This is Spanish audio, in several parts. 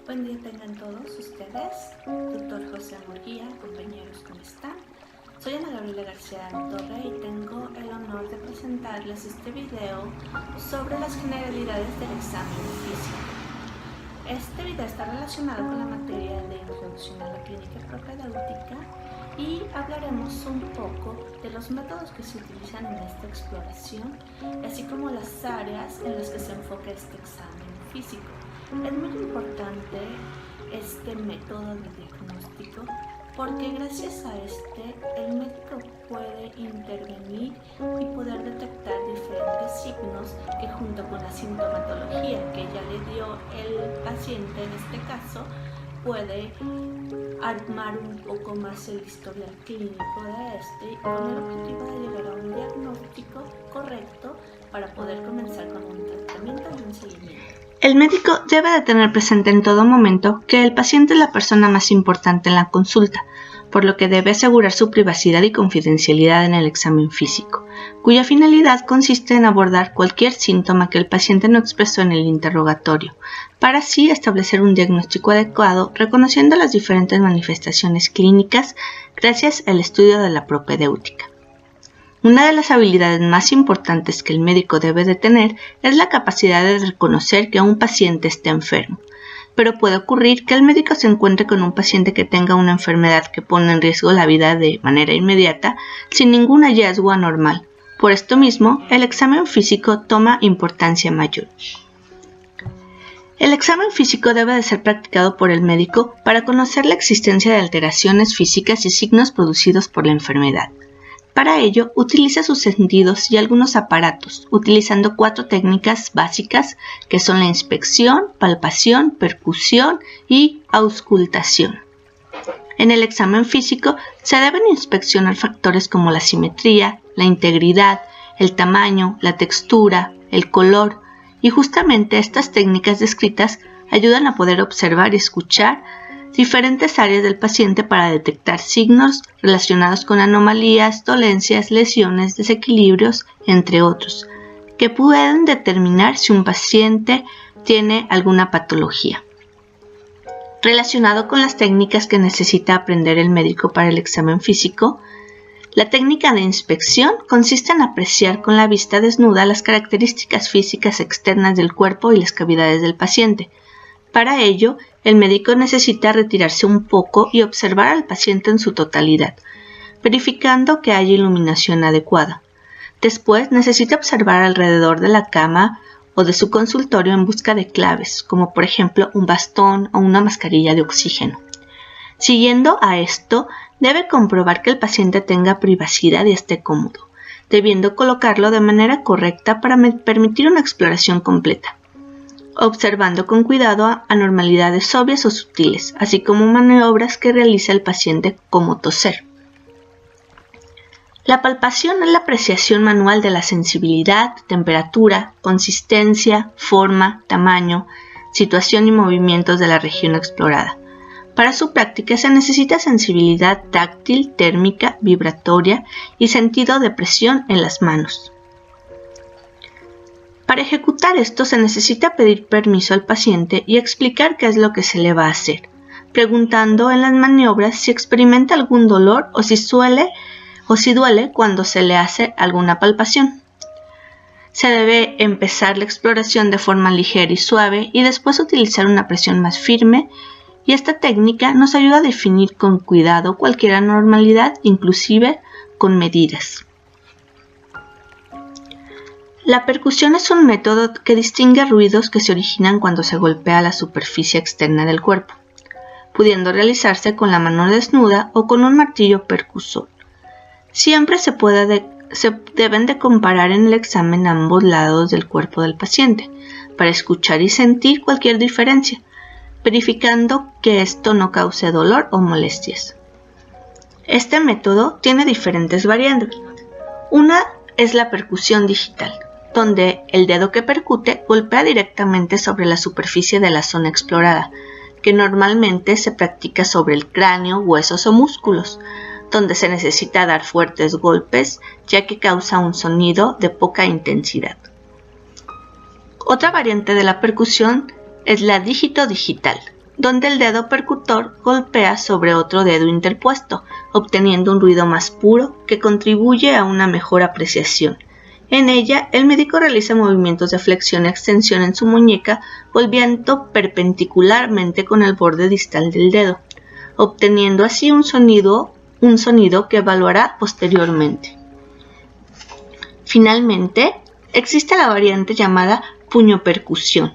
Buen día tengan todos ustedes, doctor José Murguía, compañeros, ¿cómo están? Soy Ana Gabriela García Torre y tengo el honor de presentarles este video sobre las generalidades del examen físico. Este video está relacionado con la materia de Introducción a la Clínica Propedéutica y hablaremos un poco de los métodos que se utilizan en esta exploración, así como las áreas en las que se enfoca este examen físico. Es muy importante este método de diagnóstico porque gracias a este el médico puede intervenir y poder detectar diferentes signos que junto con la sintomatología que ya le dio el paciente en este caso puede armar un poco más el historial clínico de este con el objetivo de llegar a un diagnóstico correcto para poder comenzar con un tratamiento y un seguimiento. El médico debe de tener presente en todo momento que el paciente es la persona más importante en la consulta, por lo que debe asegurar su privacidad y confidencialidad en el examen físico, cuya finalidad consiste en abordar cualquier síntoma que el paciente no expresó en el interrogatorio, para así establecer un diagnóstico adecuado reconociendo las diferentes manifestaciones clínicas gracias al estudio de la propedéutica. Una de las habilidades más importantes que el médico debe de tener es la capacidad de reconocer que un paciente está enfermo, pero puede ocurrir que el médico se encuentre con un paciente que tenga una enfermedad que pone en riesgo la vida de manera inmediata sin ningún hallazgo anormal. Por esto mismo, el examen físico toma importancia mayor. El examen físico debe de ser practicado por el médico para conocer la existencia de alteraciones físicas y signos producidos por la enfermedad. Para ello, utiliza sus sentidos y algunos aparatos, utilizando 4 técnicas básicas que son la inspección, palpación, percusión y auscultación. En el examen físico se deben inspeccionar factores como la simetría, la integridad, el tamaño, la textura, el color, y justamente estas técnicas descritas ayudan a poder observar y escuchar diferentes áreas del paciente para detectar signos relacionados con anomalías, dolencias, lesiones, desequilibrios, entre otros, que pueden determinar si un paciente tiene alguna patología. Relacionado con las técnicas que necesita aprender el médico para el examen físico, la técnica de inspección consiste en apreciar con la vista desnuda las características físicas externas del cuerpo y las cavidades del paciente. Para ello, el médico necesita retirarse un poco y observar al paciente en su totalidad, verificando que haya iluminación adecuada. Después, necesita observar alrededor de la cama o de su consultorio en busca de claves, como por ejemplo un bastón o una mascarilla de oxígeno. Siguiendo a esto, debe comprobar que el paciente tenga privacidad y esté cómodo, debiendo colocarlo de manera correcta para permitir una exploración completa, observando con cuidado anormalidades obvias o sutiles, así como maniobras que realiza el paciente como toser. La palpación es la apreciación manual de la sensibilidad, temperatura, consistencia, forma, tamaño, situación y movimientos de la región explorada. Para su práctica se necesita sensibilidad táctil, térmica, vibratoria y sentido de presión en las manos. Para ejecutar esto se necesita pedir permiso al paciente y explicar qué es lo que se le va a hacer, preguntando en las maniobras si experimenta algún dolor o si duele cuando se le hace alguna palpación. Se debe empezar la exploración de forma ligera y suave y después utilizar una presión más firme, y esta técnica nos ayuda a definir con cuidado cualquier anormalidad, inclusive con medidas. La percusión es un método que distingue ruidos que se originan cuando se golpea la superficie externa del cuerpo, pudiendo realizarse con la mano desnuda o con un martillo percusor. Siempre se deben de comparar en el examen ambos lados del cuerpo del paciente para escuchar y sentir cualquier diferencia, verificando que esto no cause dolor o molestias. Este método tiene diferentes variantes. Una es la percusión digital, donde el dedo que percute golpea directamente sobre la superficie de la zona explorada, que normalmente se practica sobre el cráneo, huesos o músculos, donde se necesita dar fuertes golpes, ya que causa un sonido de poca intensidad. Otra variante de la percusión es la dígito digital, donde el dedo percutor golpea sobre otro dedo interpuesto, obteniendo un ruido más puro que contribuye a una mejor apreciación. En ella, el médico realiza movimientos de flexión y extensión en su muñeca, volviendo perpendicularmente con el borde distal del dedo, obteniendo así un sonido que evaluará posteriormente. Finalmente, existe la variante llamada puño-percusión,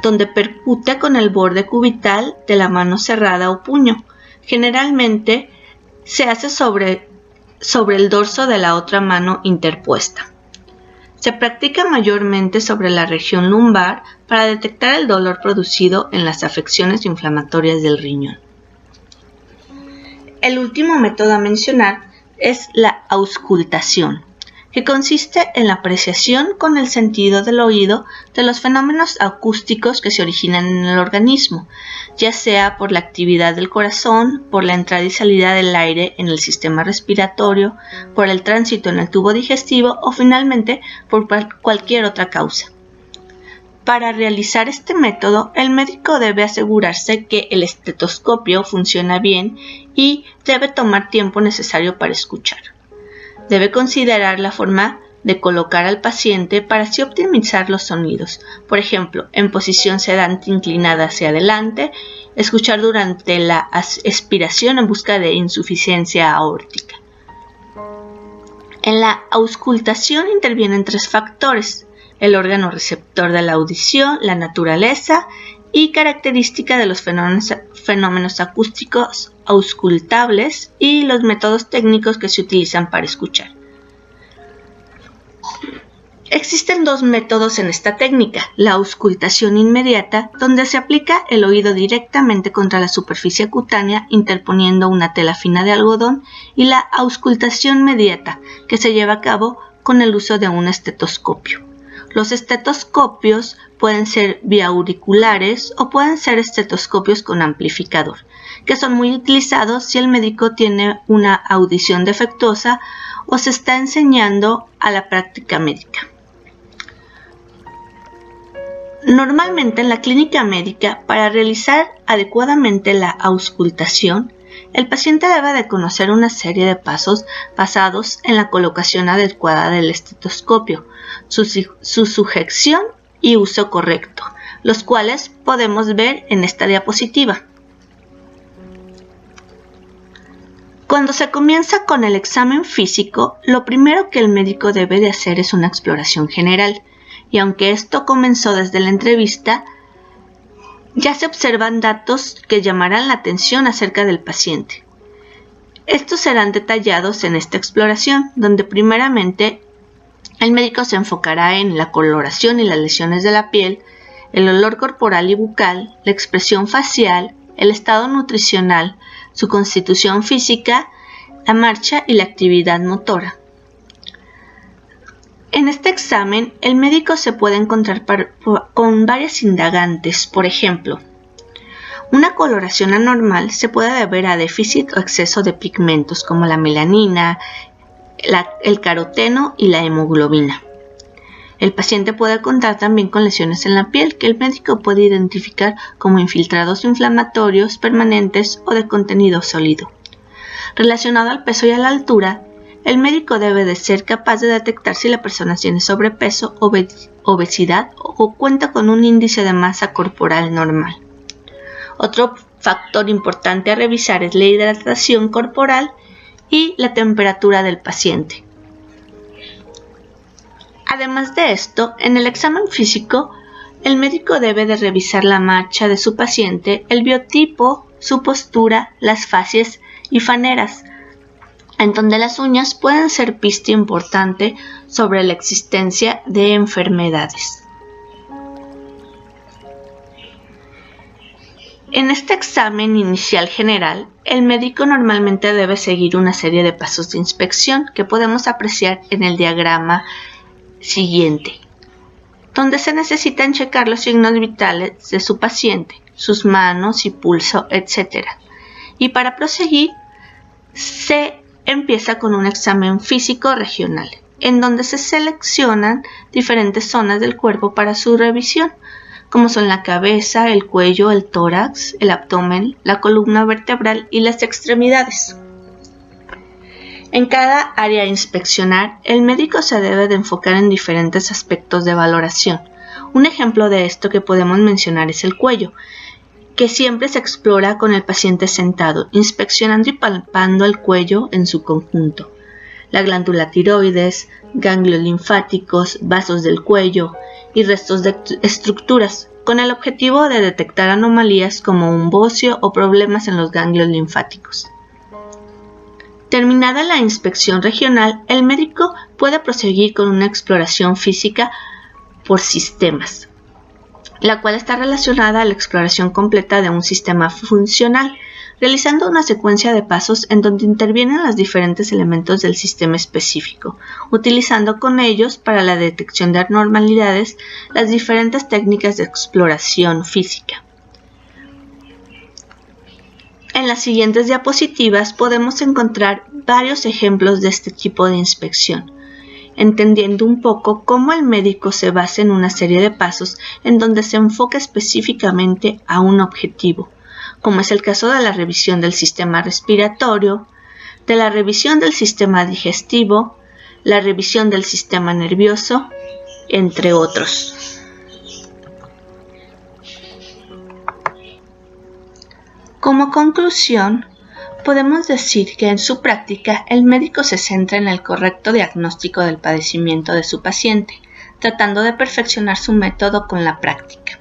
donde percute con el borde cubital de la mano cerrada o puño. Generalmente se hace sobre el dorso de la otra mano interpuesta. Se practica mayormente sobre la región lumbar para detectar el dolor producido en las afecciones inflamatorias del riñón. El último método a mencionar es la auscultación, que consiste en la apreciación con el sentido del oído de los fenómenos acústicos que se originan en el organismo, ya sea por la actividad del corazón, por la entrada y salida del aire en el sistema respiratorio, por el tránsito en el tubo digestivo o finalmente por cualquier otra causa. Para realizar este método, el médico debe asegurarse que el estetoscopio funciona bien y debe tomar tiempo necesario para escuchar. Debe considerar la forma de colocar al paciente para así optimizar los sonidos. Por ejemplo, en posición sedante inclinada hacia adelante, escuchar durante la expiración en busca de insuficiencia aórtica. En la auscultación intervienen 3 factores: el órgano receptor de la audición, la naturaleza y característica de los fenómenos acústicos auscultables y los métodos técnicos que se utilizan para escuchar. Existen 2 métodos en esta técnica: la auscultación inmediata, donde se aplica el oído directamente contra la superficie cutánea interponiendo una tela fina de algodón, y la auscultación mediata, que se lleva a cabo con el uso de un estetoscopio. Los estetoscopios pueden ser biauriculares o pueden ser estetoscopios con amplificador, que son muy utilizados si el médico tiene una audición defectuosa o se está enseñando a la práctica médica. Normalmente en la clínica médica, para realizar adecuadamente la auscultación, el paciente debe de conocer una serie de pasos basados en la colocación adecuada del estetoscopio, su sujeción y uso correcto, los cuales podemos ver en esta diapositiva. Cuando se comienza con el examen físico, lo primero que el médico debe de hacer es una exploración general, y aunque esto comenzó desde la entrevista, ya se observan datos que llamarán la atención acerca del paciente. Estos serán detallados en esta exploración, donde primeramente el médico se enfocará en la coloración y las lesiones de la piel, el olor corporal y bucal, la expresión facial, el estado nutricional, su constitución física, la marcha y la actividad motora. En este examen, el médico se puede encontrar con varias indagantes. Por ejemplo, una coloración anormal se puede deber a déficit o exceso de pigmentos como la melanina, el caroteno y la hemoglobina. El paciente puede contar también con lesiones en la piel que el médico puede identificar como infiltrados inflamatorios permanentes o de contenido sólido. Relacionado al peso y a la altura, el médico debe de ser capaz de detectar si la persona tiene sobrepeso, obesidad o cuenta con un índice de masa corporal normal. Otro factor importante a revisar es la hidratación corporal y la temperatura del paciente. Además de esto, en el examen físico, el médico debe de revisar la marcha de su paciente, el biotipo, su postura, las facies y faneras, en donde las uñas pueden ser pista importante sobre la existencia de enfermedades. En este examen inicial general, el médico normalmente debe seguir una serie de pasos de inspección que podemos apreciar en el diagrama siguiente, donde se necesitan checar los signos vitales de su paciente, sus manos y pulso, etc. Y para proseguir, se empieza con un examen físico regional, en donde se seleccionan diferentes zonas del cuerpo para su revisión, como son la cabeza, el cuello, el tórax, el abdomen, la columna vertebral y las extremidades. En cada área a inspeccionar, el médico se debe de enfocar en diferentes aspectos de valoración. Un ejemplo de esto que podemos mencionar es el cuello, que siempre se explora con el paciente sentado, inspeccionando y palpando el cuello en su conjunto. La glándula tiroides, ganglios linfáticos, vasos del cuello y restos de estructuras, con el objetivo de detectar anomalías como un bocio o problemas en los ganglios linfáticos. Terminada la inspección regional, el médico puede proseguir con una exploración física por sistemas, la cual está relacionada a la exploración completa de un sistema funcional, realizando una secuencia de pasos en donde intervienen los diferentes elementos del sistema específico, utilizando con ellos para la detección de anormalidades las diferentes técnicas de exploración física. En las siguientes diapositivas podemos encontrar varios ejemplos de este tipo de inspección, entendiendo un poco cómo el médico se basa en una serie de pasos en donde se enfoca específicamente a un objetivo, como es el caso de la revisión del sistema respiratorio, de la revisión del sistema digestivo, la revisión del sistema nervioso, entre otros. Como conclusión, podemos decir que en su práctica el médico se centra en el correcto diagnóstico del padecimiento de su paciente, tratando de perfeccionar su método con la práctica.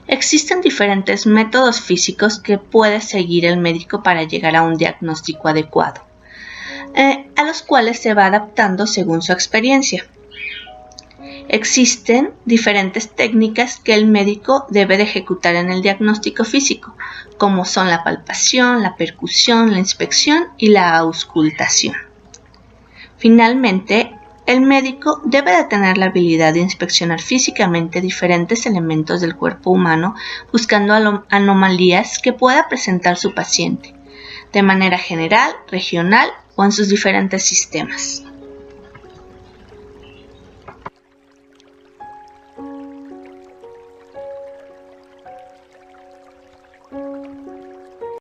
Existen diferentes métodos físicos que puede seguir el médico para llegar a un diagnóstico adecuado, a los cuales se va adaptando según su experiencia. Existen diferentes técnicas que el médico debe de ejecutar en el diagnóstico físico, como son la palpación, la percusión, la inspección y la auscultación. Finalmente, el médico debe de tener la habilidad de inspeccionar físicamente diferentes elementos del cuerpo humano, buscando anomalías que pueda presentar su paciente, de manera general, regional o en sus diferentes sistemas.